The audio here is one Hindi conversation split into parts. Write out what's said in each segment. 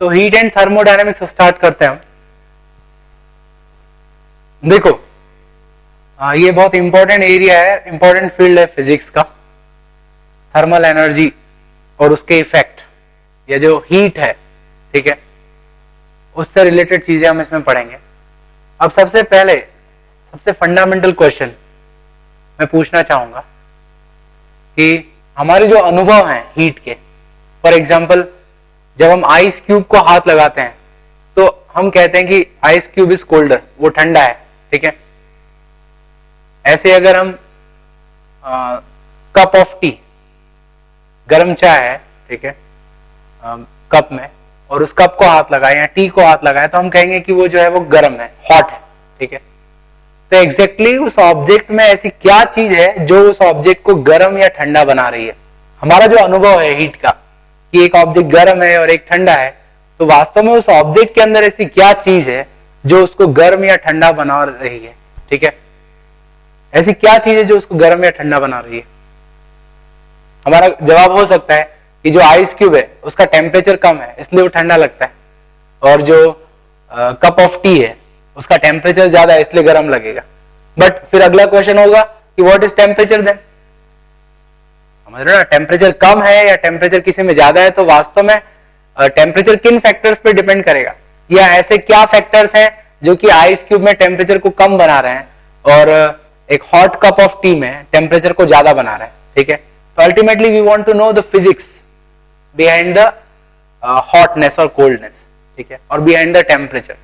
तो हीट एंड थर्मोडायनेमिक्स स्टार्ट करते हैं हम। देखो ये बहुत इंपॉर्टेंट एरिया है, इंपॉर्टेंट फील्ड है फिजिक्स का, थर्मल एनर्जी और उसके इफेक्ट, या जो हीट है, ठीक है, उससे रिलेटेड चीजें हम इसमें पढ़ेंगे। अब सबसे पहले सबसे फंडामेंटल क्वेश्चन मैं पूछना चाहूंगा कि हमारे जो अनुभव हैं हीट के, फॉर एग्जाम्पल जब हम आइस क्यूब को हाथ लगाते हैं तो हम कहते हैं कि आइस क्यूब इज कोल्डर, वो ठंडा है, ठीक है। ऐसे अगर हम कप ऑफ टी, गर्म चाय है, ठीक है, कप में, और उस कप को हाथ लगाए या टी को हाथ लगाए तो हम कहेंगे कि वो जो है वो गर्म है, हॉट है, ठीक है। तो एग्जैक्टली उस ऑब्जेक्ट में ऐसी क्या चीज है जो उस ऑब्जेक्ट को गर्म या ठंडा बना रही है। हमारा जो अनुभव है हीट का कि एक ऑब्जेक्ट गर्म है और एक ठंडा है, तो वास्तव में उस ऑब्जेक्ट के अंदर ऐसी क्या चीज है जो उसको गर्म या ठंडा बना रही है, ठीक है। ऐसी क्या चीज है जो उसको गर्म या ठंडा बना रही है। हमारा जवाब हो सकता है कि जो आइस क्यूब है उसका टेम्परेचर कम है इसलिए वो ठंडा लगता है, और जो कप ऑफ टी है उसका टेम्परेचर ज्यादा है इसलिए गर्म लगेगा। बट फिर अगला क्वेश्चन होगा कि व्हाट इज टेम्परेचर देन। समझ रहे हो ना, टेम्परेचर कम है या टेम्परेचर किसी में ज्यादा है, तो वास्तव में टेम्परेचर किन फैक्टर्स पे डिपेंड करेगा, या ऐसे क्या फैक्टर्स हैं जो कि आइस क्यूब में टेम्परेचर को कम बना रहे हैं और एक हॉट कप ऑफ टी में टेम्परेचर को ज्यादा बना रहे हैं, ठीक है। तो ultimately we want to know the physics behind the hotness और कोल्डनेस, ठीक है, और बिहाइंड द टेम्परेचर।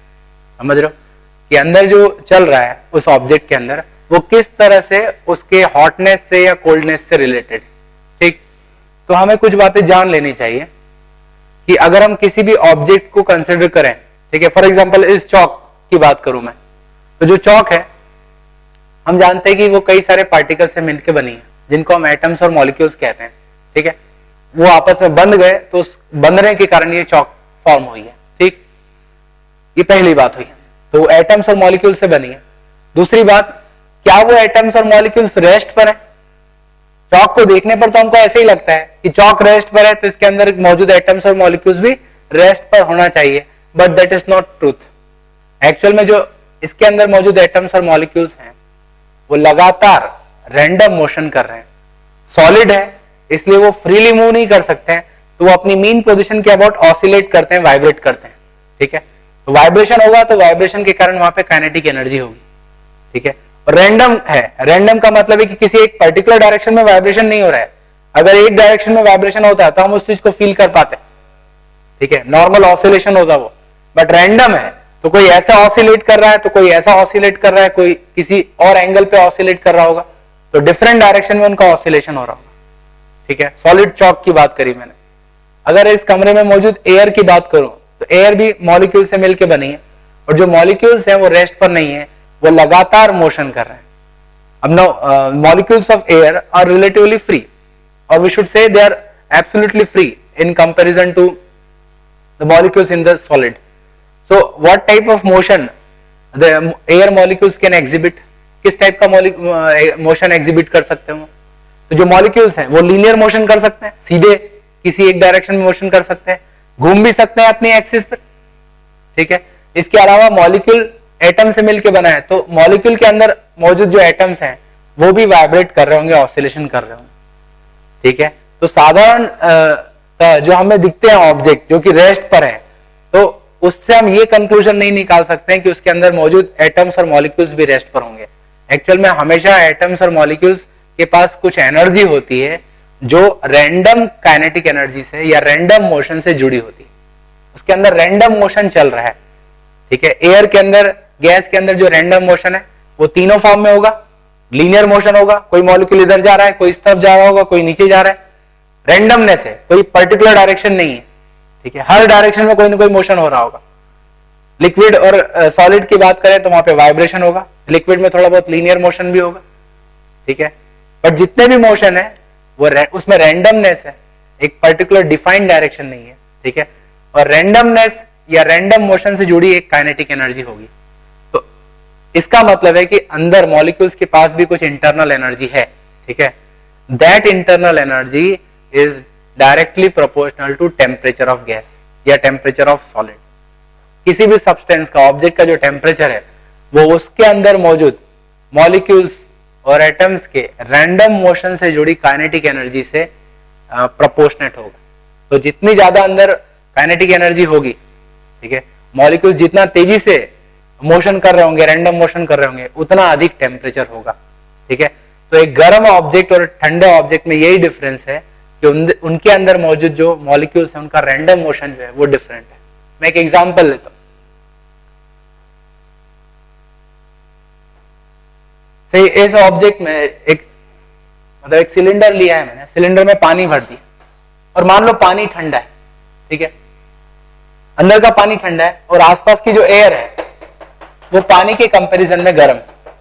समझ रहे हो कि अंदर जो चल रहा है उस ऑब्जेक्ट के अंदर वो किस तरह से उसके हॉटनेस से या कोल्डनेस से रिलेटेड, ठीक। तो हमें कुछ बातें जान लेनी चाहिए कि अगर हम किसी भी ऑब्जेक्ट को कंसिडर करें, ठीक है, फॉर एग्जांपल इस चौक की बात करूं मैं, तो जो चौक है हम जानते हैं कि वो कई सारे पार्टिकल से मिलकर बनी है जिनको हम एटम्स और मॉलिक्यूल्स कहते हैं, ठीक है। वो आपस में बंध गए तो उस बंधने के कारण ये चौक फॉर्म हुई है, ठीक। ये पहली बात हुई, तो एटम्स और मॉलिक्यूल से बनी है। दूसरी बात, क्या वो एटम्स और मॉलिक्यूल्स रेस्ट पर है। चौक को देखने पर तो हमको ऐसे ही लगता है कि चौक रेस्ट पर है तो इसके अंदर मौजूद एटम्स और मॉलिक्यूल्स भी रेस्ट पर होना चाहिए, but that is not truth. Actual में जो इसके अंदर मौजूद एटम्स और मॉलिक्यूल्स हैं वो लगातार रैंडम मोशन कर रहे हैं। सॉलिड है इसलिए वो फ्रीली मूव नहीं कर सकते हैं, तो वो अपनी मीन पोजीशन के अबाउट ऑसिलेट करते हैं, वाइब्रेट करते हैं, ठीक है। तो वाइब्रेशन होगा तो वाइब्रेशन के कारण वहां पे काइनेटिक एनर्जी होगी, ठीक है। और रैंडम है, रैंडम का मतलब है कि किसी एक पर्टिकुलर डायरेक्शन में वाइब्रेशन नहीं हो रहा है। अगर एक डायरेक्शन में वाइब्रेशन होता है तो हम उस चीज को फील कर पाते हैं, ठीक है, नॉर्मल ऑसिलेशन होता वो। बट रैंडम है तो कोई ऐसा ऑसिलेट कर रहा है तो कोई ऐसा ऑसिलेट कर रहा है, कोई किसी और एंगल पे ऑसिलेट कर रहा होगा, तो डिफरेंट डायरेक्शन में उनका ऑसिलेशन हो रहा होगा, ठीक है। सॉलिड चौक की बात करी मैंने। अगर इस कमरे में मौजूद एयर की बात करूं तो एयर भी मॉलिक्यूल से मिलकर बनी है, और जो मॉलिक्यूल्स हैं वो रेस्ट पर नहीं है, वो लगातार मोशन कर रहे हैं। अब now molecules of air are relatively free, और we should say they are absolutely free in comparison to the molecules in the solid. So what type of motion the air molecules can exhibit, किस टाइप का मोशन एग्जिबिट कर सकते हैं। तो जो मॉलिक्यूल्स हैं वो लीनियर मोशन कर सकते हैं, सीधे किसी एक डायरेक्शन में मोशन कर सकते हैं, घूम भी सकते हैं अपनी एक्सिस पर, ठीक है। इसके अलावा मॉलिक्यूल एटम से मिलकर बना है, तो मॉलिक्यूल के अंदर मौजूद जो एटम्स हैं वो भी वाइब्रेट कर रहे होंगे, ऑसिलेशन कर रहे होंगे, ठीक है। तो साधारण जो हमें दिखते हैं ऑब्जेक्ट जो कि रेस्ट पर है, तो उससे हम ये कंक्लूजन नहीं निकाल सकते हैं कि उसके अंदर मौजूद एटम्स और मॉलिक्यूल्स भी रेस्ट पर होंगे। एक्चुअल में हमेशा एटम्स और मॉलिक्यूल्स के पास कुछ एनर्जी होती है जो रैंडम काइनेटिक एनर्जी से या रैंडम मोशन से जुड़ी होती है। उसके अंदर रैंडम मोशन चल रहा है, ठीक है। एयर के अंदर, गैस के अंदर जो रैंडम मोशन है वो तीनों फॉर्म में होगा। लीनियर मोशन होगा, कोई मॉलिक्यूल इधर जा रहा है, कोई इस तरफ जा रहा होगा, कोई नीचे जा रहा है। रैंडमनेस है, कोई पर्टिकुलर डायरेक्शन नहीं है, ठीक है, हर डायरेक्शन में कोई ना कोई मोशन हो रहा होगा। लिक्विड और सॉलिड की बात करें तो वहां पे वाइब्रेशन होगा, लिक्विड में थोड़ा बहुत लीनियर मोशन भी होगा, ठीक है। बट जितने भी मोशन है वो उसमें रैंडमनेस है, एक पर्टिकुलर डिफाइंड डायरेक्शन नहीं है, ठीक है। और रैंडमनेस या रैंडम मोशन से जुड़ी एक काइनेटिक एनर्जी होगी। तो इसका मतलब है कि अंदर मॉलिक्यूल्स के पास भी कुछ इंटरनल एनर्जी है, ठीक है। That internal energy is directly proportional to temperature of gas, या टेम्परेचर ऑफ सॉलिड। किसी भी सब्सटेंस का, ऑब्जेक्ट का जो टेम्परेचर है वो उसके अंदर मौजूद मॉलिक्यूल्स और एटम्स के रैंडम मोशन से जुड़ी काइनेटिक एनर्जी से प्रोपोर्शनेट होगा। तो जितनी ज्यादा अंदर काइनेटिक एनर्जी होगी, ठीक है, मॉलिक्यूल्स जितना तेजी से मोशन कर रहे होंगे, रैंडम मोशन कर रहे होंगे, उतना अधिक टेम्परेचर होगा। ठीक है, तो एक गर्म ऑब्जेक्ट और ठंडे ऑब्जेक्ट में यही डिफरेंस है कि उनके अंदर मौजूद जो मॉलिक्यूल्स है उनका रैंडम मोशन जो है वो डिफरेंट है। मैं एक एग्जांपल लेता हूं। सही, इस ऑब्जेक्ट में एक सिलेंडर लिया है मैंने, सिलेंडर में पानी भर दिया और मान लो पानी ठंडा है। ठीक है, अंदर का पानी ठंडा है और आसपास की जो एयर है वो पानी के कंपैरिजन में गर्म है।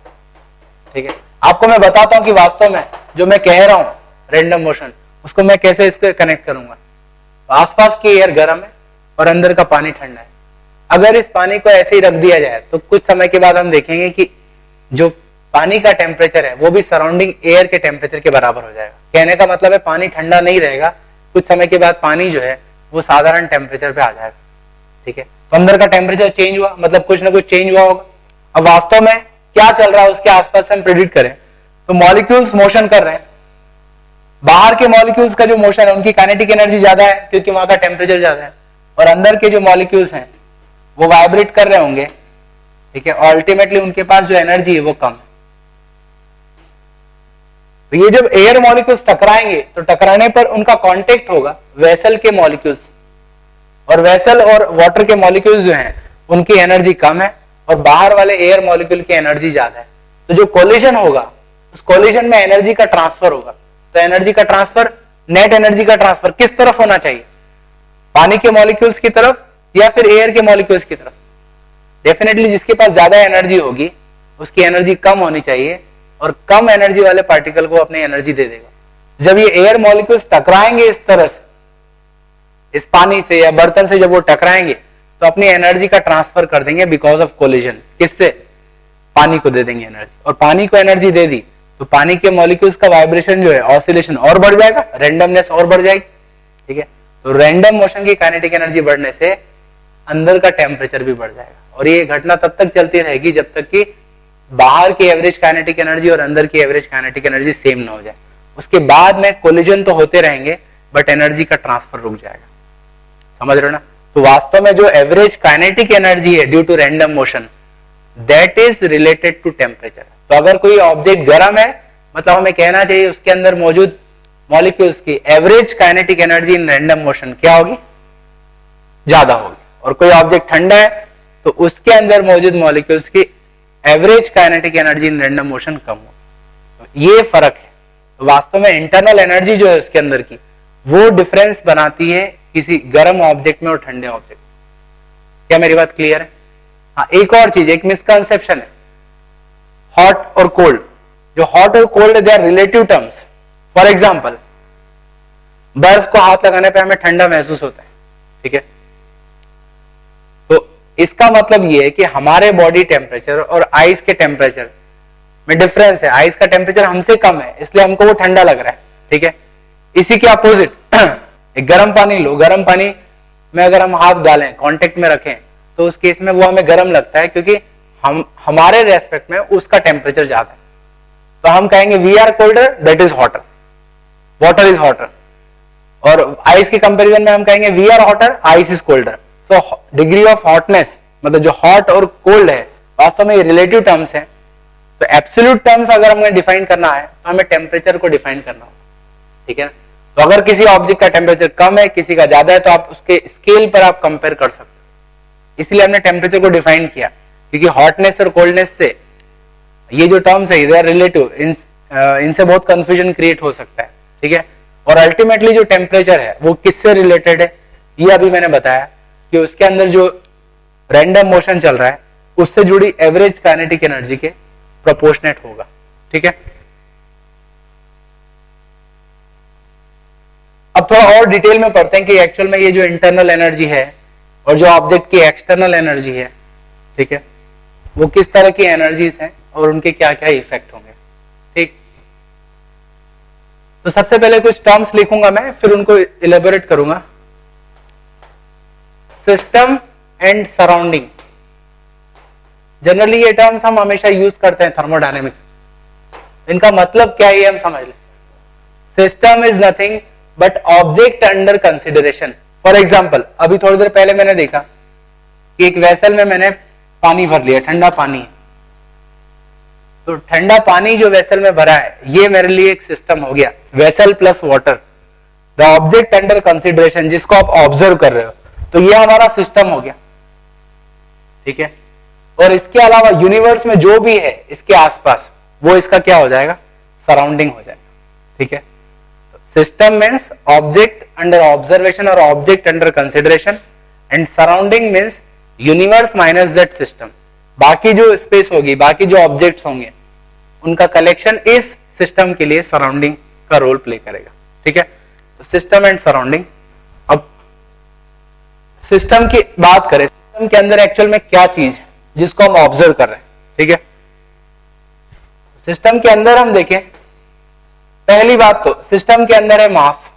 ठीक है, आपको मैं बताता हूं कि वास्तव में जो मैं कह रहा हूं रैंडम मोशन, उसको मैं कैसे इसको कनेक्ट करूंगा। तो आसपास की एयर गर्म है और अंदर का पानी ठंडा है। अगर इस पानी को ऐसे ही रख दिया जाए तो कुछ समय के बाद हम देखेंगे कि जो पानी का टेम्परेचर है वो भी सराउंडिंग एयर के टेम्परेचर के बराबर हो जाएगा। कहने का मतलब है पानी ठंडा नहीं रहेगा, कुछ समय के बाद पानी जो है वो साधारण टेम्परेचर पे आ जाएगा। ठीक है, तो अंदर का टेम्परेचर चेंज हुआ, मतलब कुछ ना कुछ चेंज हुआ होगा। अब वास्तव में क्या चल रहा है उसके आसपास से हम प्रेडिक्ट करें तो मॉलिक्यूल्स मोशन कर रहे हैं। बाहर के मॉलिक्यूल्स का जो मोशन है उनकी काइनेटिक एनर्जी ज्यादा है क्योंकि वहां का टेम्परेचर ज्यादा है, और अंदर के जो मॉलिक्यूल्स हैं वो वाइब्रेट कर रहे होंगे। ठीक है, और अल्टीमेटली उनके पास जो एनर्जी है वो कम है। तो ये जब एयर मॉलिक्यूल्स टकराएंगे तो टकराने पर उनका कांटेक्ट होगा वेसल के मॉलिक्यूल्स, और वेसल और वाटर के मॉलिक्यूल्स जो हैं उनकी एनर्जी कम है और बाहर वाले एयर मॉलिक्यूल की एनर्जी ज्यादा है। तो जो कोलिजन होगा उस कोलिजन में एनर्जी का ट्रांसफर होगा। तो एनर्जी का ट्रांसफर, नेट एनर्जी का ट्रांसफर किस तरफ होना चाहिए, पानी के मॉलिक्यूल्स की तरफ या फिर एयर के मॉलिक्यूल्स की तरफ? डेफिनेटली जिसके पास ज्यादा एनर्जी होगी उसकी एनर्जी कम होनी चाहिए और कम एनर्जी वाले पार्टिकल को अपनी एनर्जी दे देगा। जब ये एयर मॉलिक्यूल्स टकराएंगे इस तरह से, इस पानी से या बर्तन से जब वो टकराएंगे तो अपनी एनर्जी का ट्रांसफर कर देंगे बिकॉज ऑफ कोलिजन। किससे? पानी को दे देंगे एनर्जी, और पानी को एनर्जी दे दी तो पानी के मॉलिक्यूल्स का वाइब्रेशन जो है, ऑसिलेशन और बढ़ जाएगा, रैंडमनेस और बढ़ जाएगी। ठीक है, तो रैंडम मोशन की काइनेटिक एनर्जी बढ़ने से अंदर का टेम्परेचर भी बढ़ जाएगा, और ये घटना तब तक चलती रहेगी जब तक कि बाहर की एवरेज काइनेटिक एनर्जी और अंदर की एवरेज काइनेटिक एनर्जी सेम ना हो जाए। उसके बाद में कोलिजन तो होते रहेंगे बट एनर्जी का ट्रांसफर रुक जाएगा। समझ रहे हो ना? तो वास्तव में जो एवरेज काइनेटिक एनर्जी है due to random motion, that is related to temperature. तो अगर कोई ऑब्जेक्ट गर्म है, मतलब हमें कहना चाहिए उसके अंदर मौजूद मॉलिक्यूल्स की average kinetic energy in random motion क्या होगी? ज्यादा होगी। और कोई ऑब्जेक्ट ठंडा है तो उसके अंदर मौजूद मॉलिक्यूल्स की average kinetic energy in random motion कम हो। तो ये फर्क है। तो वास्तव में इंटरनल एनर्जी जो है उसके अंदर की, वो डिफरेंस बनाती है किसी गर्म ऑब्जेक्ट में और ठंडे ऑब्जेक्ट। क्या मेरी बात क्लियर है? हाँ, एक और चीज, एक मिसकंसेप्शन है हॉट और कोल्ड। जो हॉट और cold they are relative terms. For example, बर्फ को हाथ लगाने पे हमें ठंडा महसूस होता है। ठीक है, तो इसका मतलब ये है कि हमारे बॉडी टेम्परेचर और आइस के टेम्परेचर में डिफरेंस है। आइस का टेम्परेचर हमसे कम है इसलिए हमको वो ठंडा लग रहा है। ठीक है, इसी के अपोजिट एक गर्म पानी लो, गर्म पानी में अगर हम हाथ डालें, कांटेक्ट में रखें, तो उस केस में वो हमें गर्म लगता है क्योंकि हमारे रेस्पेक्ट में उसका टेम्परेचर ज्यादा है। तो हम कहेंगे we are colder, that is hotter, water is hotter. और आइस के कंपैरिजन में हम कहेंगे we are hotter, ice is colder. So degree of hotness, मतलब जो हॉट और कोल्ड है, वास्तव में ये रिलेटिव टर्म्स है। तो एब्सोल्यूट टर्म्स अगर हमें डिफाइन करना है तो हमें टेम्परेचर को डिफाइन करना होगा। ठीक है, तो अगर किसी ऑब्जेक्ट का टेम्परेचर कम है, किसी का ज्यादा है, तो आप उसके स्केल पर आप कंपेयर कर सकते हो। इसलिए हमने टेम्परेचर को डिफाइन किया क्योंकि हॉटनेस और कोल्डनेस से ये जो टर्म्स है दे आर रिलेटिव, इनसे बहुत कंफ्यूजन क्रिएट हो सकता है। ठीक है, और अल्टीमेटली जो टेम्परेचर है वो किससे रिलेटेड है, ये अभी मैंने बताया कि उसके अंदर जो रैंडम मोशन चल रहा है उससे जुड़ी एवरेज काइनेटिक एनर्जी के प्रोपोर्शनेट होगा। ठीक है, अब थोड़ा और डिटेल में पढ़ते हैं कि एक्चुअल में ये जो इंटरनल एनर्जी है और जो ऑब्जेक्ट की एक्सटर्नल एनर्जी है, ठीक है, वो किस तरह की एनर्जीज हैं और उनके क्या क्या इफेक्ट होंगे। ठीक, तो सबसे पहले कुछ टर्म्स लिखूंगा मैं, फिर उनको इलेबोरेट करूंगा। सिस्टम एंड सराउंडिंग, जनरली ये टर्म्स हम हमेशा यूज करते हैं थर्मोडायनेमिक्स। इनका मतलब क्या है ये हम समझ लें। System is nothing but object under consideration. For example, अभी थोड़ी देर पहले मैंने देखा कि एक वेसल में मैंने पानी भर लिया, ठंडा पानी है, तो ठंडा पानी जो वेसल में भरा है ये मेरे लिए एक सिस्टम हो गया, vessel plus water, the object under consideration, जिसको आप ऑब्जर्व कर रहे हो, तो ये हमारा सिस्टम हो गया, ठीक है। और इसके अलावा यूनिवर्स में जो भी है इसके आसपास, वो इसका क्या हो जाएगा, सराउंडिंग हो जाएगा, ठीक है। System means object under observation और object under consideration, and surrounding means universe minus that system. बाकी जो स्पेस होगी, बाकी जो ऑब्जेक्ट्स होंगे, उनका कलेक्शन इस सिस्टम के लिए सराउंडिंग का रोल प्ले करेगा, ठीक है। तो सिस्टम एंड सराउंडिंग। अब सिस्टम की बात करें, सिस्टम के अंदर एक्चुअल में क्या चीज है जिसको हम ऑब्जर्व कर रहे हैं, ठीक है। सिस्टम के अंदर हम देखें, पहली बात तो सिस्टम के अंदर है मास,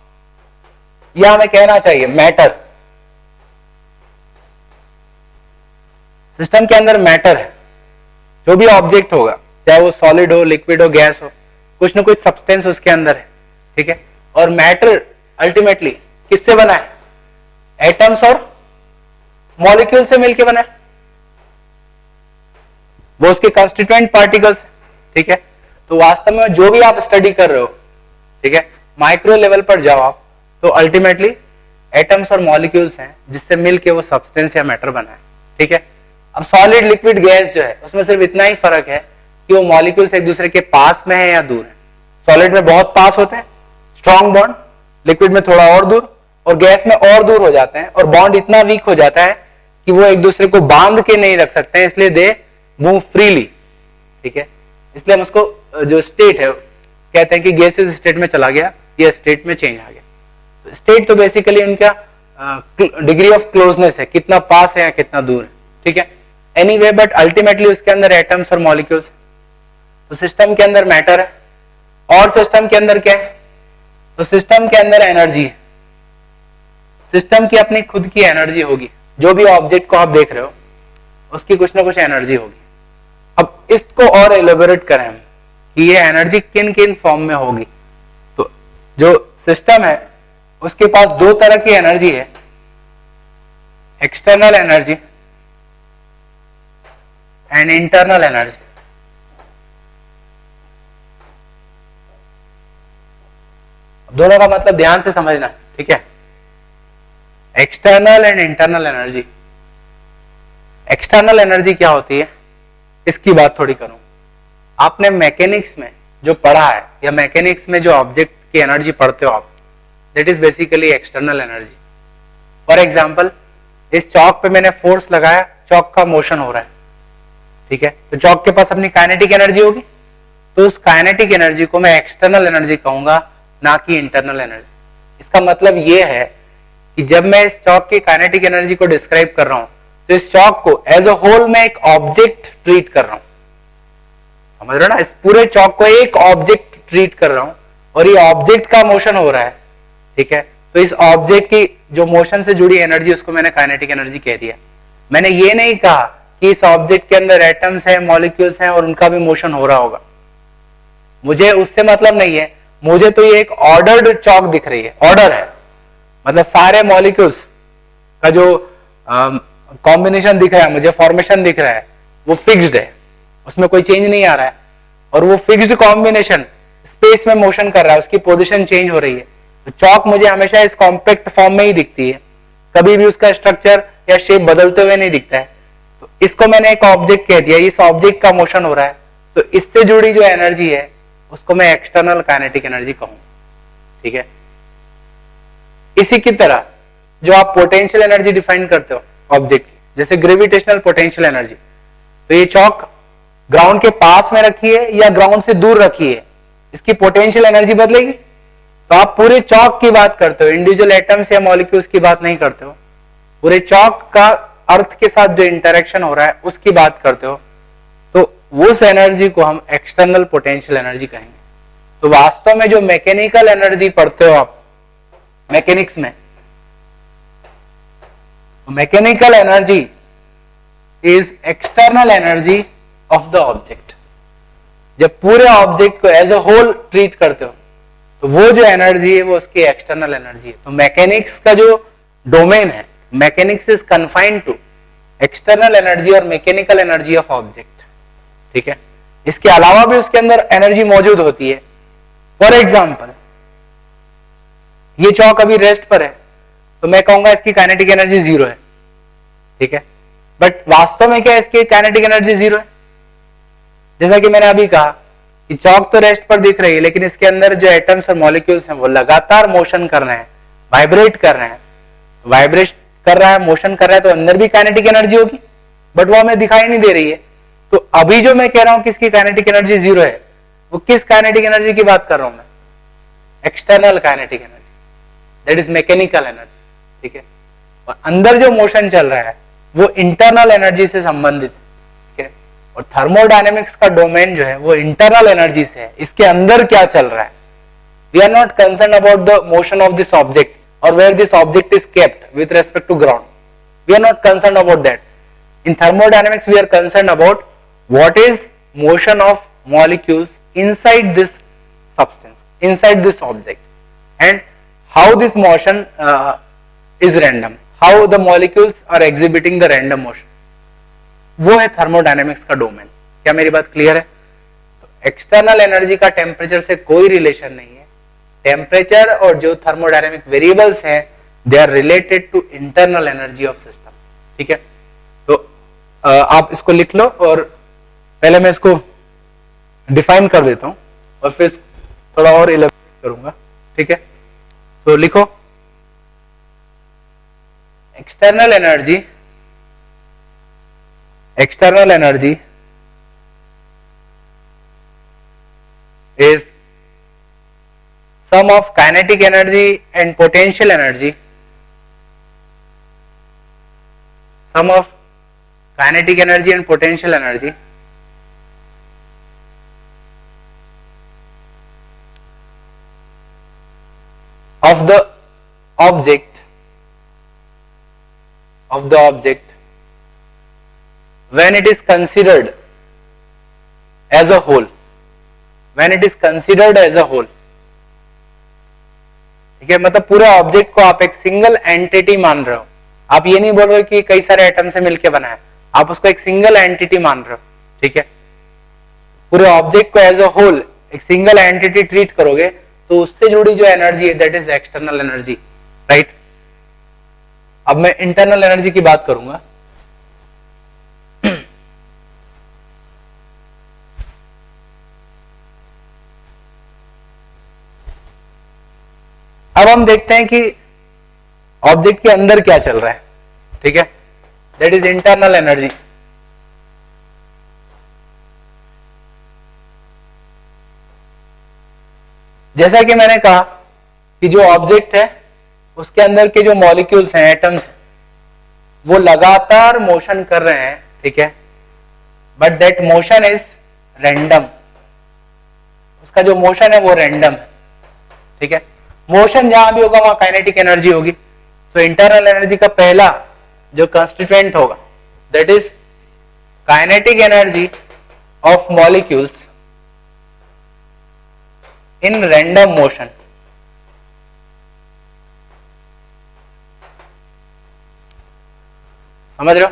या हमें कहना चाहिए मैटर। सिस्टम के अंदर मैटर है, जो भी ऑब्जेक्ट होगा, चाहे वो सॉलिड हो, लिक्विड हो, गैस हो, कुछ ना कुछ सब्सटेंस उसके अंदर है, ठीक है। और मैटर अल्टीमेटली किससे बना है, एटम्स और मॉलिक्यूल से मिलकर बना है, वो उसके कंस्टिट्यूएंट पार्टिकल्स, ठीक है। तो वास्तव में जो भी आप स्टडी कर रहे हो, ठीक है, माइक्रो लेवल पर जाओ आप, तो अल्टीमेटली एटम्स और मॉलिक्यूल्स हैं जिससे मिलके वो सब्सटेंस या मैटर बना है, ठीक है। अब सॉलिड, लिक्विड, गैस जो है उसमें सिर्फ इतना ही फर्क है कि वो मॉलिक्यूल्स एक दूसरे के पास में है या दूर है। सॉलिड में बहुत पास होते हैं, स्ट्रॉन्ग बॉन्ड, लिक्विड में थोड़ा और दूर, और गैस में और दूर हो जाते हैं, और बॉन्ड इतना वीक हो जाता है कि वो एक दूसरे को बांध के नहीं रख सकते हैं, इसलिए दे मूव फ्रीली, ठीक है। इसलिए हम उसको जो स्टेट है कहते हैं कि गैसेस स्टेट में चला गया या स्टेट में चेंज आ गया। स्टेट तो बेसिकली उनका डिग्री ऑफ क्लोजनेस है, कितना पास है या कितना दूर है, ठीक है। एनीवे, बट अल्टीमेटली उसके अंदर एटम्स और मॉलिक्यूल्स। तो सिस्टम के अंदर मैटर है, और सिस्टम के अंदर क्या है, तो सिस्टम के अंदर एनर्जी है। सिस्टम की अपनी खुद की एनर्जी होगी, जो भी ऑब्जेक्ट को आप देख रहे हो उसकी कुछ ना कुछ एनर्जी होगी। अब इसको और एलोबरेट करें हम कि ये एनर्जी किन किन फॉर्म में होगी, तो जो सिस्टम है उसके पास दो तरह की एनर्जी है, external energy and internal energy. दोनों का मतलब ध्यान से समझना, ठीक है। External and internal energy. External energy क्या होती है, इसकी बात थोड़ी करूं। आपने मैकेनिक्स में जो पढ़ा है, या मैकेनिक्स में जो ऑब्जेक्ट की एनर्जी पढ़ते हो आप, that is basically external energy. For example, इस चौक पे मैंने फोर्स लगाया, चौक का मोशन हो रहा है, ठीक है। तो चौक के पास अपनी काइनेटिक एनर्जी होगी, तो उस काइनेटिक एनर्जी को मैं एक्सटर्नल एनर्जी कहूंगा, ना कि इंटरनल एनर्जी। इसका मतलब यह है कि जब मैं इस चौक की काइनेटिक एनर्जी को डिस्क्राइब कर रहा हूं, तो इस चौक को एज अ होल मैं एक ऑब्जेक्ट ट्रीट कर रहा हूं, समझ रहे हो ना। इस पूरे चौक को एक ऑब्जेक्ट ट्रीट कर रहा हूं, और ये ऑब्जेक्ट का मोशन हो रहा है, ठीक है। तो इस ऑब्जेक्ट की जो मोशन से जुड़ी एनर्जी, उसको मैंने काइनेटिक एनर्जी कह दिया। मैंने ये नहीं कहा कि इस ऑब्जेक्ट के अंदर एटम्स हैं, मॉलिक्यूल्स हैं और उनका भी मोशन हो रहा होगा, मुझे उससे मतलब नहीं है। मुझे तो ये एक ऑर्डर्ड चौक दिख रही है, ऑर्डर है, मतलब सारे मॉलिक्यूल्स का जो कॉम्बिनेशन दिख रहा है, मुझे फॉर्मेशन दिख रहा है, वो फिक्स्ड है, उसमें कोई चेंज नहीं आ रहा है। और वो फिक्स्ड कॉम्बिनेशन स्पेस में मोशन कर रहा है, उसकी पोजीशन चेंज हो रही है। तो चौक मुझे हमेशा इस कॉम्पैक्ट फॉर्म में ही दिखती है, कभी भी उसका स्ट्रक्चर या शेप बदलते हुए नहीं दिखता है। तो इसको मैंने एक ऑब्जेक्ट कह दिया, इस ऑब्जेक्ट का मोशन हो रहा है, तो इससे जुड़ी जो एनर्जी है उसको मैं एक्सटर्नल काइनेटिक एनर्जी कहूंगा, ठीक है। इसी की तरह जो आप पोटेंशियल एनर्जी डिफाइन करते हो ऑब्जेक्ट, जैसे ग्रेविटेशनल पोटेंशियल एनर्जी, तो ये चौक ग्राउंड के पास में रखी है या ग्राउंड से दूर रखी है, इसकी पोटेंशियल एनर्जी बदलेगी। तो आप पूरे चौक की बात करते हो, इंडिविजुअल एटम्स या मॉलिक्यूल्स की बात नहीं करते हो, पूरे चौक का अर्थ के साथ जो इंटरेक्शन हो रहा है उसकी बात करते हो, तो उस एनर्जी को हम एक्सटर्नल पोटेंशियल एनर्जी कहेंगे। तो वास्तव में जो मैकेनिकल एनर्जी पढ़ते हो आप मैकेनिक्स में, mechanical energy is external energy of the object. जब पूरे ऑब्जेक्ट को एज अ होल ट्रीट करते हो तो वो जो एनर्जी है वो उसकी एक्सटर्नल एनर्जी है। तो मैकेनिक्स का जो डोमेन है, mechanics is confined to external energy और मैकेनिकल एनर्जी ऑफ ऑब्जेक्ट। ठीक है, इसके अलावा भी उसके अंदर एनर्जी मौजूद होती है। फॉर एग्जाम्पल, ये चौक अभी रेस्ट पर है तो मैं कहूंगा इसकी काइनेटिक एनर्जी 0 है। ठीक है, बट वास्तव में क्या इसकी काइनेटिक एनर्जी 0 है? जैसा कि मैंने अभी कहा कि चौक तो रेस्ट पर दिख रही है, लेकिन इसके अंदर जो एटम्स और मॉलिक्यूल्स हैं वो लगातार मोशन कर रहे हैं, वाइब्रेट कर रहे हैं। वाइब्रेट कर रहा है, मोशन कर रहा है, तो अंदर भी काइनेटिक एनर्जी होगी, बट वो हमें दिखाई नहीं दे रही है। तो अभी जो मैं कह रहा हूं कि इसकी काइनेटिक एनर्जी 0 है, वो किस काइनेटिक एनर्जी की बात कर रहा हूं मैं? External kinetic energy, that is mechanical energy. ठीक है, और अंदर जो मोशन चल रहा है वो इंटरनल एनर्जी से संबंधित है। ठीक है, और थर्मोडायनेमिक्स का डोमेन जो है वो इंटरनल एनर्जी से है, इसके अंदर क्या चल रहा है। We are not concern about the motion of this object or where this object is kept with respect to ground. We are not concerned about that. In thermodynamics, we are concerned about what is motion of molecules inside this substance, inside this object, and how this motion is random, how the molecules are exhibiting the random motion. वो है थर्मोडायनेमिक्स का डोमेन। क्या मेरी बात क्लियर है? तो एक्सटर्नल एनर्जी का टेम्परेचर से कोई रिलेशन नहीं है। टेम्परेचर और जो थर्मोडायनेमिक वेरिएबल्स हैं they are related to internal energy of system. ठीक है, तो आप इसको लिख लो, और पहले मैं इसको डिफाइन कर देता हूं और फिर थोड़ा और इलेबोरेट करूंगा। ठीक है, तो लिखो external energy is sum of kinetic energy and potential energy, sum of kinetic energy and potential energy of the object when it is considered as a whole, ठीक है, मतलब पूरे ऑब्जेक्ट को आप एक सिंगल एंटिटी मान रहे हो। आप ये नहीं बोल रहे कि कई सारे एटम से मिलकर बना है, आप उसको एक सिंगल एंटिटी मान रहे हो। ठीक है, पूरे ऑब्जेक्ट को एज अ होल एक सिंगल एंटिटी ट्रीट करोगे तो उससे जुड़ी जो एनर्जी है that is external energy, right. अब मैं इंटरनल एनर्जी की बात करूंगा। अब हम देखते हैं कि ऑब्जेक्ट के अंदर क्या चल रहा है। ठीक है, दैट इज इंटरनल एनर्जी। जैसा कि मैंने कहा कि जो ऑब्जेक्ट है उसके अंदर के जो मॉलिक्यूल्स हैं, एटम्स, वो लगातार मोशन कर रहे हैं। ठीक है, but that motion is random. उसका जो मोशन है वो रैंडम है। ठीक है, मोशन जहां भी होगा वहां काइनेटिक एनर्जी होगी। सो इंटरनल एनर्जी का पहला जो कंस्टिट्यूएंट होगा that is kinetic energy of molecules in random motion. समझ रहे हो?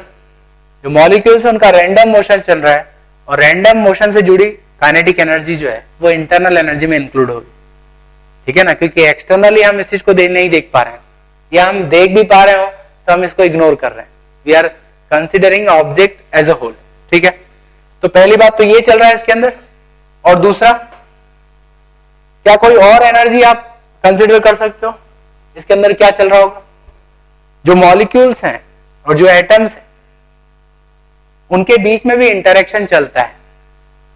जो मॉलिक्यूल्स है उनका रैंडम मोशन चल रहा है, और रैंडम मोशन से जुड़ी काइनेटिक एनर्जी जो है वो इंटरनल एनर्जी में इंक्लूड होगी। ठीक है ना, क्योंकि एक्सटर्नली हम इस चीज को नहीं देख पा रहे हैं, या हम देख भी पा रहे हो तो हम इसको इग्नोर कर रहे हैं। We are considering object as a whole. ठीक है, तो पहली बात तो ये चल रहा है इसके अंदर। और दूसरा, क्या कोई और एनर्जी आप कंसिडर कर सकते हो इसके अंदर क्या चल रहा होगा? जो मॉलिक्यूल्स हैं और जो एटम्स हैं उनके बीच में भी इंटरेक्शन चलता है।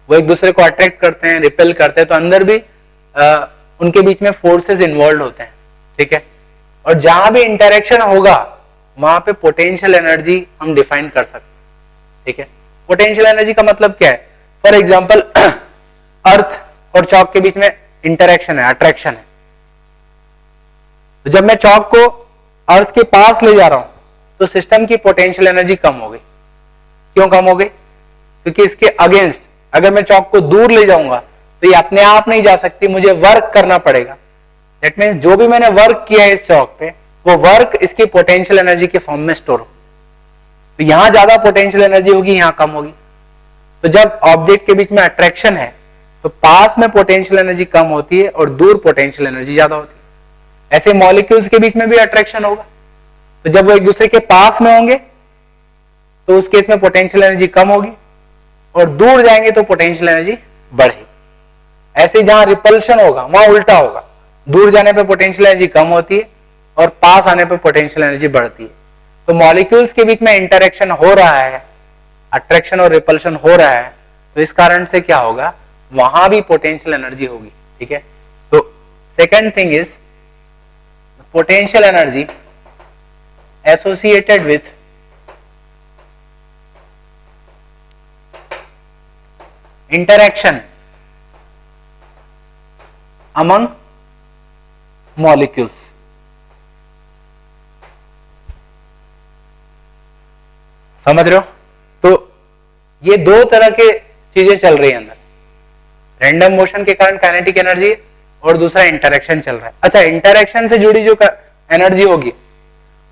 वो एक दूसरे को अट्रैक्ट करते हैं, रिपेल करते हैं, तो अंदर भी उनके बीच में फोर्सेस इन्वॉल्व होते हैं। ठीक है, और जहां भी इंटरेक्शन होगा वहां पे पोटेंशियल एनर्जी हम डिफाइन कर सकते हैं। ठीक है, पोटेंशियल एनर्जी का मतलब क्या है? फॉर एग्जांपल अर्थ और चॉक के बीच में इंटरेक्शन है, अट्रैक्शन है। तो जब मैं चॉक को अर्थ के पास ले जा रहा हूं तो सिस्टम की पोटेंशियल एनर्जी कम हो गई। क्यों कम हो गई? क्योंकि इसके अगेंस्ट अगर मैं चौक को दूर ले जाऊंगा तो ये अपने आप नहीं जा सकती, मुझे वर्क करना पड़ेगा। दैट मीन्स जो भी मैंने वर्क किया है इस चौक पे, वो वर्क इसकी पोटेंशियल एनर्जी के फॉर्म में स्टोर हो। तो यहां ज्यादा पोटेंशियल एनर्जी होगी, यहां कम होगी। तो जब ऑब्जेक्ट के बीच में अट्रैक्शन है तो पास में पोटेंशियल एनर्जी कम होती है और दूर पोटेंशियल एनर्जी ज्यादा होती है। ऐसे मॉलिक्यूल्स के बीच में भी अट्रैक्शन होगा, तो जब वो एक दूसरे के पास में होंगे तो उस केस में पोटेंशियल एनर्जी कम होगी और दूर जाएंगे तो पोटेंशियल एनर्जी बढ़ेगी। ऐसे जहां रिपल्शन होगा वहां उल्टा होगा, दूर जाने पे पोटेंशियल एनर्जी कम होती है और पास आने पे पोटेंशियल एनर्जी बढ़ती है। तो मॉलिक्यूल्स के बीच में इंटरेक्शन हो रहा है, अट्रैक्शन और रिपल्शन हो रहा है, तो इस कारण से क्या होगा, वहां भी पोटेंशियल एनर्जी होगी। ठीक है, तो second thing is potential energy associated with interaction among molecules। समझ रहे हो? तो ये दो तरह के चीजें चल रही है अंदर, रैंडम मोशन के कारण काइनेटिक एनर्जी और दूसरा इंटरेक्शन चल रहा है। अच्छा, इंटरेक्शन से जुड़ी जो एनर्जी होगी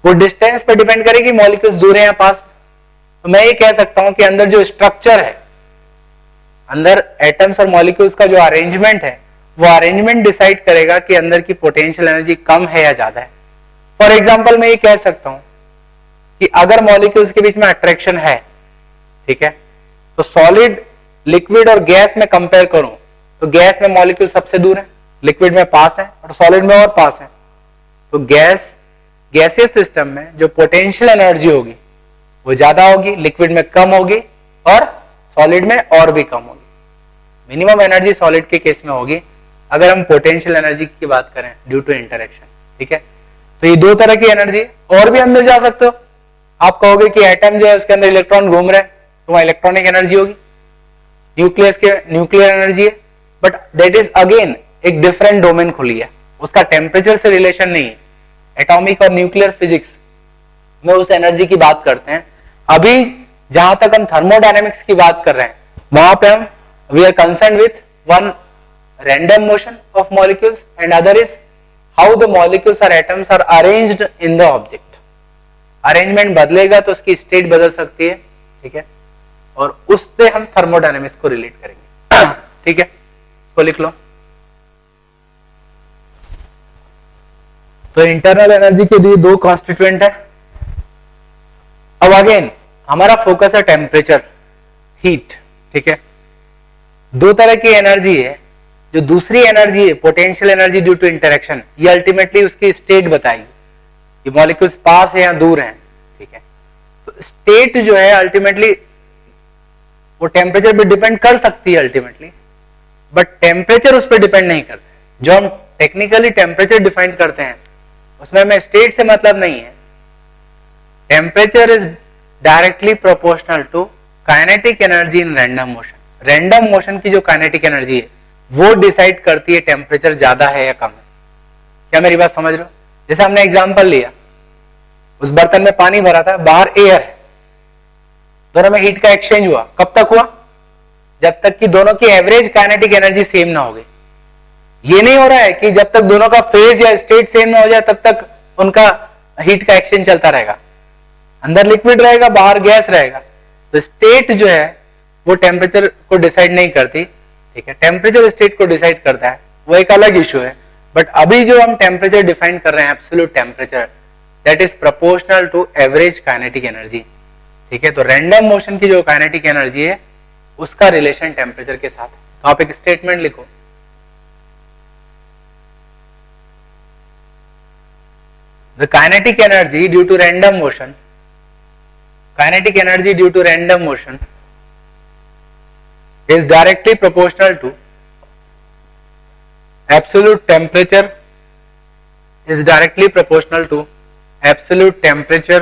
वो डिस्टेंस पे डिपेंड करेगी, मॉलिक्यूल्स दूर है या पास। तो मैं ये कह सकता हूं कि अंदर जो स्ट्रक्चर है, अंदर एटम्स और मॉलिक्यूल्स का जो अरेंजमेंट है, वो अरेंजमेंट डिसाइड करेगा कि अंदर की पोटेंशियल एनर्जी कम है या ज्यादा है। फॉर एग्जांपल मैं ये कह सकता हूं कि अगर मॉलिक्यूल्स के बीच में अट्रैक्शन है, ठीक है, तो सॉलिड, लिक्विड और गैस में कंपेयर करूं तो गैस में मॉलिक्यूल सबसे दूर है, लिक्विड में पास है और सॉलिड में और पास है। तो गैसियस सिस्टम में जो पोटेंशियल एनर्जी होगी वो ज्यादा होगी, लिक्विड में कम होगी और सॉलिड में और भी कम होगी। मिनिमम एनर्जी सॉलिड के केस में होगी अगर हम पोटेंशियल एनर्जी की बात करें ड्यू टू इंटरेक्शन। ठीक है, तो ये दो तरह की एनर्जी। और भी अंदर जा सकते हो, आप कहोगे कि एटम जो है उसके अंदर इलेक्ट्रॉन घूम रहे हैं तो वहां इलेक्ट्रॉनिक एनर्जी होगी, न्यूक्लियस के न्यूक्लियर एनर्जी है, बट दैट इज अगेन एक डिफरेंट डोमेन खुली है, उसका टेम्परेचर से रिलेशन नहीं है। एटॉमिक और न्यूक्लियर फिजिक्स में उस एनर्जी की बात करते हैं। अभी जहां तक हम थर्मोडायनेमिक्स की बात कर रहे हैं वहां पे हम we are concern with one random motion of molecules and other is how the molecules or atoms are arranged in the object। Arrangement बदलेगा तो उसकी स्टेट बदल सकती है। ठीक है, और उससे हम थर्मोडायनेमिक्स को रिलेट करेंगे। ठीक है, इसको लिख लो। तो इंटरनल एनर्जी के लिए दो कॉन्स्टिट्यूएंट है। अब अगेन हमारा फोकस है टेम्परेचर, हीट। ठीक है, दो तरह की एनर्जी है। जो दूसरी एनर्जी है potential energy due to interaction, ये अल्टीमेटली उसकी स्टेट बताएगी कि मॉलिक्यूल्स पास है या दूर हैं। ठीक है, तो स्टेट जो है अल्टीमेटली वो टेम्परेचर पे डिपेंड कर सकती है अल्टीमेटली, बट टेम्परेचर उस पर डिपेंड नहीं करता। जो हम टेक्निकली टेम्परेचर डिफाइन करते हैं उसमें हमें स्टेट से मतलब नहीं है। Temperature is directly proportional to kinetic energy in random motion. Random motion की जो काइनेटिक एनर्जी है वो डिसाइड करती है टेम्परेचर ज्यादा है या कम है। क्या मेरी बात समझ रहे हो? जैसे हमने एग्जांपल लिया, उस बर्तन में पानी भरा था, बाहर एयर है, दोनों में हीट का एक्सचेंज हुआ। कब तक हुआ? जब तक कि दोनों की एवरेज काइनेटिक एनर्जी सेम ना हो गई। ये नहीं हो रहा है कि जब तक दोनों का फेज या स्टेट सेम ना हो जाए तब तक उनका हीट का एक्सचेंज चलता रहेगा। अंदर लिक्विड रहेगा, बाहर गैस रहेगा। तो स्टेट जो है वो टेम्परेचर को डिसाइड नहीं करती। ठीक है, टेम्परेचर स्टेट को डिसाइड करता है, वो एक अलग इश्यू है। बट अभी जो हम टेम्परेचर डिफाइन कर रहे हैं, absolute temperature, that is proportional to average kinetic energy. ठीक है, तो रैंडम मोशन की जो काइनेटिक एनर्जी है उसका रिलेशन टेम्परेचर के साथ है। तो आप एक स्टेटमेंट लिखो, the kinetic energy due to random motion, kinetic energy due to random motion is directly proportional to absolute temperature, is directly proportional to absolute temperature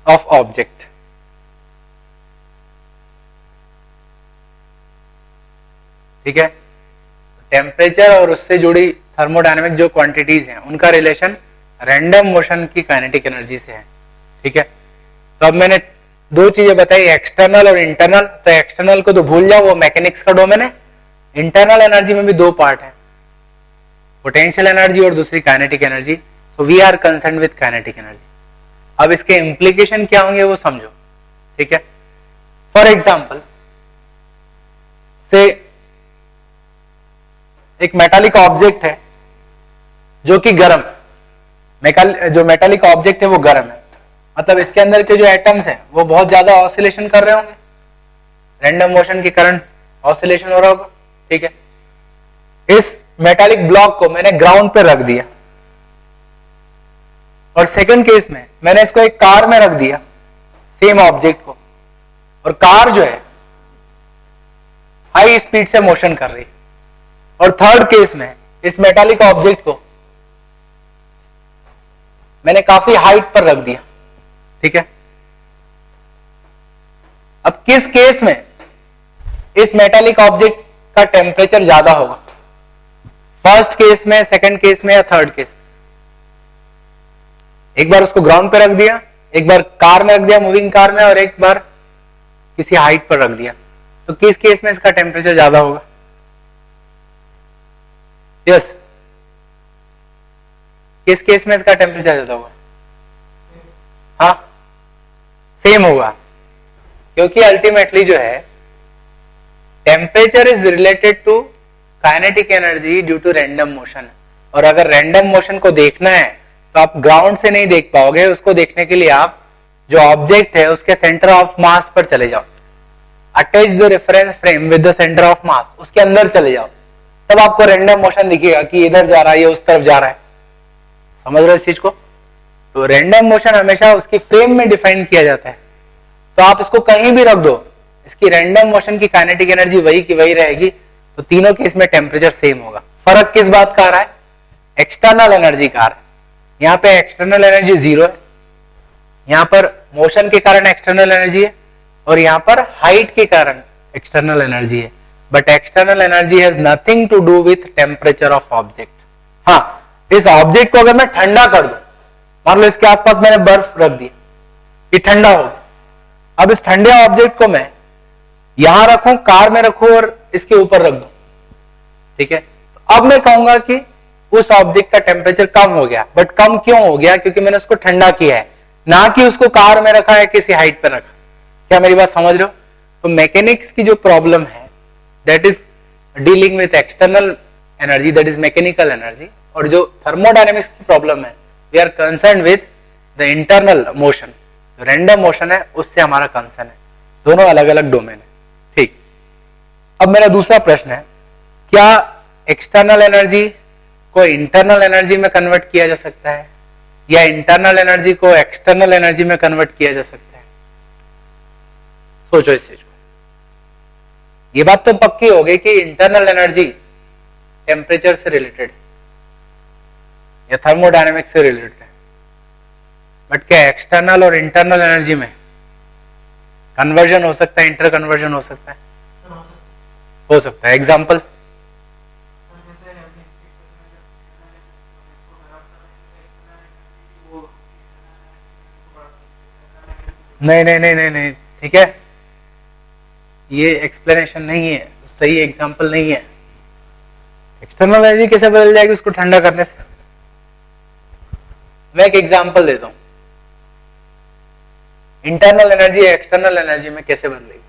of object। ठीक है, टेम्परेचर और उससे जुड़ी थर्मोडायनेमिक जो क्वांटिटीज हैं उनका रिलेशन रैंडम मोशन की काइनेटिक एनर्जी से है, ठीक है। तो अब मैंने दो चीजें बताई, एक्सटर्नल और इंटरनल। तो एक्सटर्नल को तो भूल जाओ, वो मैकेनिक्स का डोमेन है। इंटरनल एनर्जी में भी दो पार्ट है, पोटेंशियल एनर्जी और दूसरी काइनेटिक एनर्जी। तो we are concern with kinetic energy. अब इसके इंप्लीकेशन क्या होंगे वो समझो, ठीक है। फॉर एग्जाम्पल से एक मेटालिक ऑब्जेक्ट है जो कि गर्म है, जो मेटालिक ऑब्जेक्ट है वो गर्म है, मतलब इसके अंदर के जो एटम्स हैं वो बहुत ज्यादा ऑसिलेशन कर रहे होंगे, रैंडम मोशन के कारण ऑसिलेशन हो रहा होगा, ठीक है। इस मेटालिक ब्लॉक को मैंने ग्राउंड पे रख दिया, और सेकंड केस में मैंने इसको एक कार में रख दिया, सेम ऑब्जेक्ट को, और कार जो है हाई स्पीड से मोशन कर रही है। और थर्ड केस में इस मेटालिक ऑब्जेक्ट को मैंने काफी हाइट पर रख दिया, ठीक है। अब किस केस में इस मेटालिक ऑब्जेक्ट का टेम्परेचर ज्यादा होगा, फर्स्ट केस में, सेकंड केस में, या थर्ड केस में? एक बार उसको ग्राउंड पे रख दिया, एक बार कार में रख दिया, मूविंग कार में, और एक बार किसी हाइट पर रख दिया, तो किस केस में इसका टेम्परेचर ज्यादा होगा? यस, किस केस में इसका टेम्परेचर ज्यादा होगा? हाँ, सेम होगा, क्योंकि अल्टीमेटली जो है temperature is related to kinetic energy due to random motion. और अगर रैंडम मोशन को देखना है तो आप ग्राउंड से नहीं देख पाओगे, उसको देखने के लिए आप जो ऑब्जेक्ट है उसके सेंटर ऑफ मास पर चले जाओ, attach the reference frame with the centre of mass, उसके अंदर चले जाओ, तब आपको रैंडम मोशन दिखेगा कि इधर जा रहा है, ये उस तरफ जा रहा है। समझ रहे हो इस चीज को? तो रैंडम मोशन हमेशा उसकी फ्रेम में डिफाइन किया जाता है, तो आप इसको कहीं भी रख दो, इसकी रैंडम मोशन की काइनेटिक एनर्जी वही की वही रहेगी। तो तीनों केस में टेम्परेचर सेम होगा। फर्क किस बात का आ रहा है? एक्सटर्नल एनर्जी का आ रहा है। यहाँ पे एक्सटर्नल एनर्जी जीरो है, यहाँ पर मोशन के कारण एक्सटर्नल एनर्जी है, और यहाँ पर हाइट के कारण एक्सटर्नल एनर्जी है। But external energy has nothing to do with temperature of object. हाँ, इस ऑब्जेक्ट को अगर मैं ठंडा कर दूं, मान लो इसके आसपास मैंने बर्फ रख दी, ये ठंडा हो, अब इस ठंडे ऑब्जेक्ट को मैं यहां रखूं, कार में रखूं और इसके ऊपर रख दूं, ठीक है, तो अब मैं कहूंगा कि उस ऑब्जेक्ट का टेम्परेचर कम हो गया। बट कम क्यों हो गया? क्योंकि मैंने उसको ठंडा किया है, ना कि उसको कार में रखा है, किसी हाइट पर रखा। क्या मेरी बात समझ रहे हो? तो मैकेनिक्स की जो प्रॉब्लम है that is dealing with external energy, that is mechanical energy, और जो थर्मोडायनेमिक्स की प्रॉब्लम है we are concern with the internal motion, जो रैंडम मोशन है उससे हमारा कंसर्न है। दोनों अलग अलग डोमेन है, ठीक। अब मेरा दूसरा प्रश्न है, क्या एक्सटर्नल एनर्जी को इंटरनल एनर्जी में कन्वर्ट किया जा सकता है, या इंटरनल एनर्जी को एक्सटर्नल एनर्जी में कन्वर्ट किया जा सकता है? सोचो इस चीज को। ये बात तो पक्की हो गई कि इंटरनल एनर्जी टेम्परेचर से रिलेटेड या थर्मोडायनेमिक्स से रिलेटेड है, बट क्या एक्सटर्नल और इंटरनल एनर्जी में कन्वर्जन हो सकता है, इंटर कन्वर्जन हो सकता है? हो सकता है। एग्जाम्पल? नहीं नहीं नहीं नहीं नहीं, ठीक है, ये एक्सप्लेनेशन नहीं है, सही एग्जाम्पल नहीं है। एक्सटर्नल एनर्जी कैसे बदल जाएगी उसको ठंडा करने से? मैं एक एग्जाम्पल देता हूं, इंटरनल एनर्जी एक्सटर्नल एनर्जी में कैसे बदलेगी।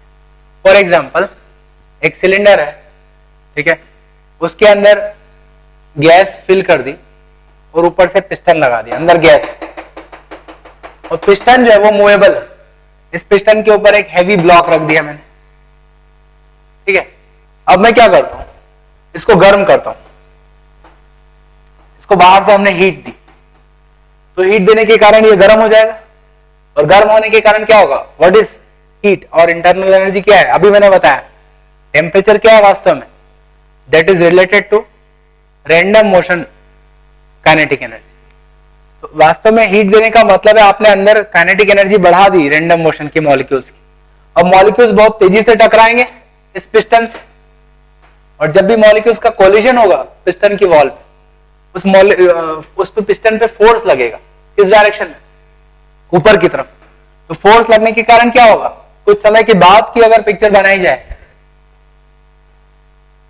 फॉर एग्जाम्पल, एक सिलेंडर है, ठीक है, उसके अंदर गैस फिल कर दी और ऊपर से पिस्टन लगा दिया, अंदर गैस, और पिस्टन जो है वो मूवेबल है। इस पिस्टन के ऊपर एक हैवी ब्लॉक रख दिया मैंने, ठीक है। अब मैं क्या करता हूं, इसको गर्म करता हूं, इसको बाहर से हमने हीट दी, तो हीट देने के कारण ये गर्म हो जाएगा, और गर्म होने के कारण क्या होगा? What is heat? और इंटरनल एनर्जी क्या है? अभी मैंने बताया। टेम्परेचर क्या है वास्तव में? That is related to random motion kinetic energy. तो वास्तव में हीट देने का मतलब है आपने अंदर काइनेटिक एनर्जी बढ़ा दी रैंडम मोशन के मॉलिक्यूल्स की। अब मॉलिक्यूल्स बहुत तेजी से टकराएंगे इस पिस्टन से, और जब भी मॉलिक्यूल्स का कोलिजन होगा पिस्टन की वॉल पे, उस पे पिस्टन पे फोर्स लगेगा, किस डायरेक्शन में, ऊपर की तरफ। तो फोर्स लगने के कारण क्या होगा, कुछ समय के बाद की अगर पिक्चर बनाई जाए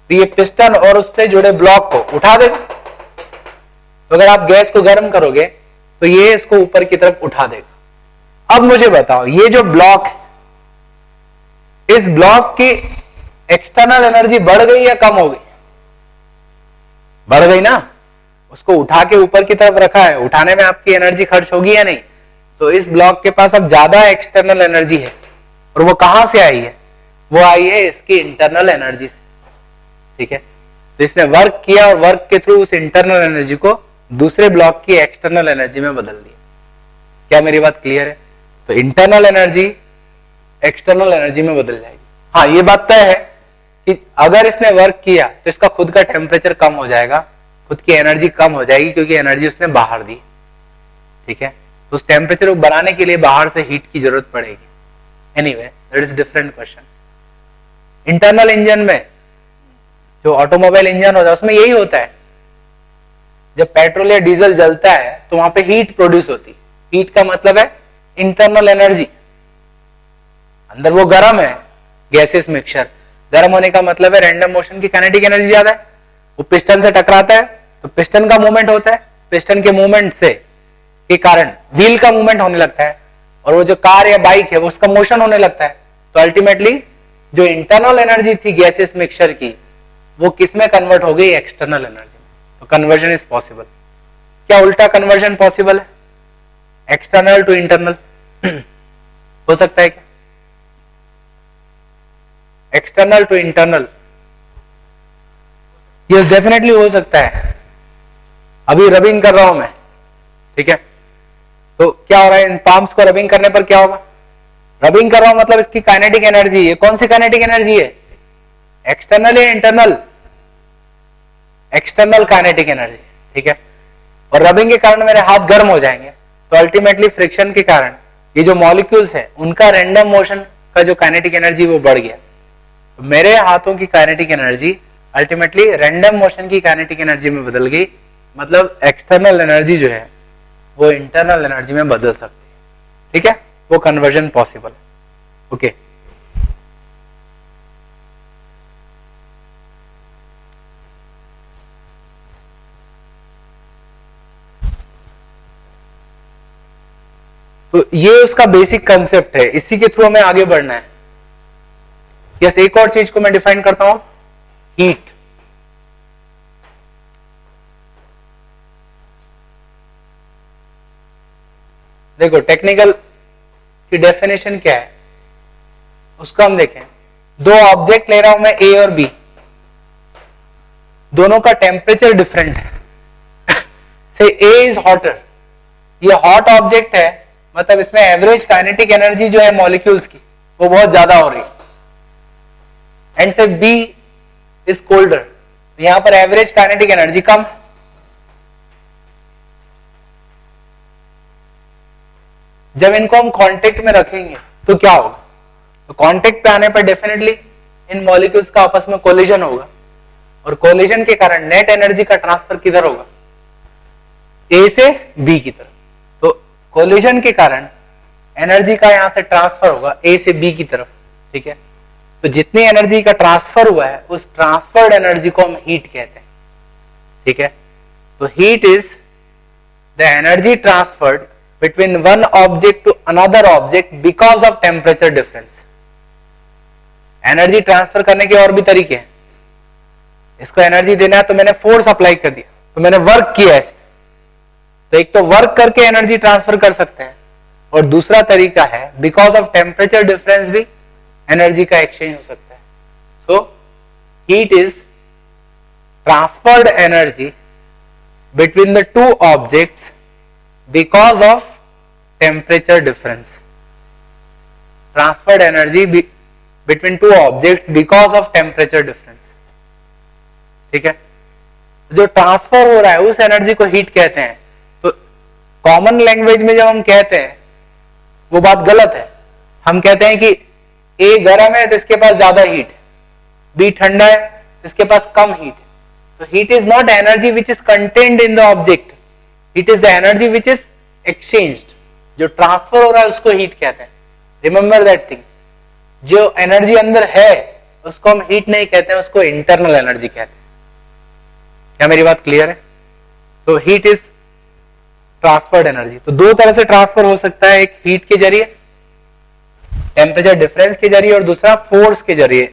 तो ये पिस्टन और उससे जुड़े ब्लॉक को उठा देगा। तो अगर आप गैस को गर्म करोगे तो ये इसको ऊपर की तरफ उठा देगा। अब मुझे बताओ, ये जो ब्लॉक है, इस ब्लॉक की एक्सटर्नल एनर्जी बढ़ गई या कम हो गई? बढ़ गई ना। उसको उठा के ऊपर की तरफ रखा है, उठाने में आपकी एनर्जी खर्च होगी या नहीं? तो इस ब्लॉक के पास अब ज्यादा एक्सटर्नल एनर्जी है, और वो कहां से आई है? वो आई है इसकी इंटरनल एनर्जी से, ठीक है। तो इसने वर्क किया और वर्क के थ्रू उस इंटरनल एनर्जी को दूसरे ब्लॉक की एक्सटर्नल एनर्जी में बदल दिया। क्या मेरी बात क्लियर है? तो इंटरनल एनर्जी एक्सटर्नल एनर्जी में बदल जाएगी। हाँ, ये बात तय है कि अगर इसने वर्क किया तो इसका खुद का टेम्परेचर कम हो जाएगा, खुद की एनर्जी कम हो जाएगी, क्योंकि एनर्जी उसने बाहर दी, ठीक है। तो उस टेम्परेचर को बढ़ाने के लिए बाहर से हीट की जरूरत पड़ेगी। Anyway, that is different question. Internal engine में, जो ऑटोमोबाइल इंजन होता है, उसमें यही होता है, जब पेट्रोल या डीजल जलता है तो वहां पे हीट प्रोड्यूस होती है। हीट का मतलब है इंटरनल एनर्जी। अंदर वो गर्म है, गैसेस मिक्सचर, गर्म होने का मतलब है रैंडम मोशन की काइनेटिक एनर्जी ज्यादा है। वो पिस्टन से टकराता है तो पिस्टन का मूवमेंट होता है, पिस्टन के मूवमेंट से के कारण व्हील का मूवमेंट होने लगता है, और वो जो कार या बाइक है वो उसका मोशन होने लगता है। तो अल्टीमेटली जो इंटरनल एनर्जी थी गैसेस मिक्सचर की, वो किस में कन्वर्ट हो गई? एक्सटर्नल एनर्जी में। तो कन्वर्जन इज पॉसिबल। क्या उल्टा कन्वर्जन पॉसिबल है, एक्सटर्नल टू इंटरनल? हो सकता है क्या external to internal? Yes, definitely हो सकता है। अभी रबिंग कर रहा हूं मैं, ठीक है, तो क्या हो रहा है, इन पाम्स को रबिंग करने पर क्या होगा? रबिंग कर रहा हूं मतलब इसकी काइनेटिक एनर्जी है। कौन सी काइनेटिक एनर्जी है? एक्सटर्नल या इंटरनल? एक्सटर्नल काइनेटिक एनर्जी, ठीक है। और रबिंग के कारण मेरे हाथ गर्म हो जाएंगे, तो अल्टीमेटली फ्रिक्शन के कारण ये जो मॉलिक्यूल्स है उनका रैंडम मोशन का जो काइनेटिक एनर्जी वो बढ़ गया। तो मेरे हाथों की kinetic energy ultimately random motion की काइनेटिक एनर्जी में बदल गई। मतलब एक्सटर्नल एनर्जी जो है वो इंटरनल एनर्जी में बदल सकती है, ठीक है। वो कन्वर्जन पॉसिबल है, ओके। तो ये उसका बेसिक कंसेप्ट है, इसी के थ्रू हमें आगे बढ़ना है। यस, एक और चीज को मैं डिफाइन करता हूं, हीट। देखो टेक्निकल की डेफिनेशन क्या है उसको हम देखें। दो ऑब्जेक्ट ले रहा हूं मैं, ए और बी, दोनों का टेम्परेचर डिफरेंट है। से ए इज हॉटर, ये हॉट ऑब्जेक्ट है, मतलब इसमें एवरेज काइनेटिक एनर्जी जो है मॉलिक्यूल्स की वो बहुत ज्यादा हो रही है। एंड से बी इज कोल्डर, यहां पर एवरेज काइनेटिक एनर्जी कम। जब इनको हम कांटेक्ट में रखेंगे तो क्या होगा? तो कांटेक्ट पे आने पर डेफिनेटली इन मॉलिक्यूल्स का आपस में कोलिजन होगा, और कोलिजन के कारण नेट एनर्जी का ट्रांसफर किधर होगा? ए से बी की तरफ। तो कोलिजन के कारण एनर्जी का यहां से ट्रांसफर होगा ए से बी की तरफ, ठीक है। तो जितनी एनर्जी का ट्रांसफर हुआ है उस ट्रांसफर्ड एनर्जी को हम हीट कहते हैं, ठीक है। तो heat is the energy transferred between one object to another object because of temperature difference. Energy transfer करने के और भी तरीके हैं। इसको एनर्जी देना है तो मैंने फोर्स अप्लाई कर दिया, तो मैंने वर्क किया है। तो एक तो वर्क करके एनर्जी ट्रांसफर कर सकते हैं, और दूसरा तरीका है बिकॉज ऑफ टेम्परेचर डिफरेंस भी एनर्जी का एक्सचेंज हो सकता है। So heat is transferred energy between the two objects because of temperature difference. Transferred energy between two objects because of temperature difference. ठीक है, जो ट्रांसफर हो रहा है उस एनर्जी को हीट कहते हैं। तो कॉमन लैंग्वेज में जब हम कहते हैं वो बात गलत है। हम कहते हैं कि ए गर्म है तो इसके पास ज्यादा हीट है, बी ठंडा है तो इसके पास कम हीट है। So heat is not energy which is contained in the object. Heat is the energy which is exchanged. जो ट्रांसफर हो रहा है उसको हीट कहते हैं. Remember that thing. जो एनर्जी अंदर है उसको हम हीट नहीं कहते हैं, उसको इंटरनल एनर्जी कहते हैं. क्या मेरी बात क्लियर है? तो हीट इज ट्रांसफर्ड एनर्जी. तो दो तरह से ट्रांसफर हो सकता है, एक हीट के जरिए, टेम्परेचर डिफरेंस के जरिए, और दूसरा फोर्स के जरिए.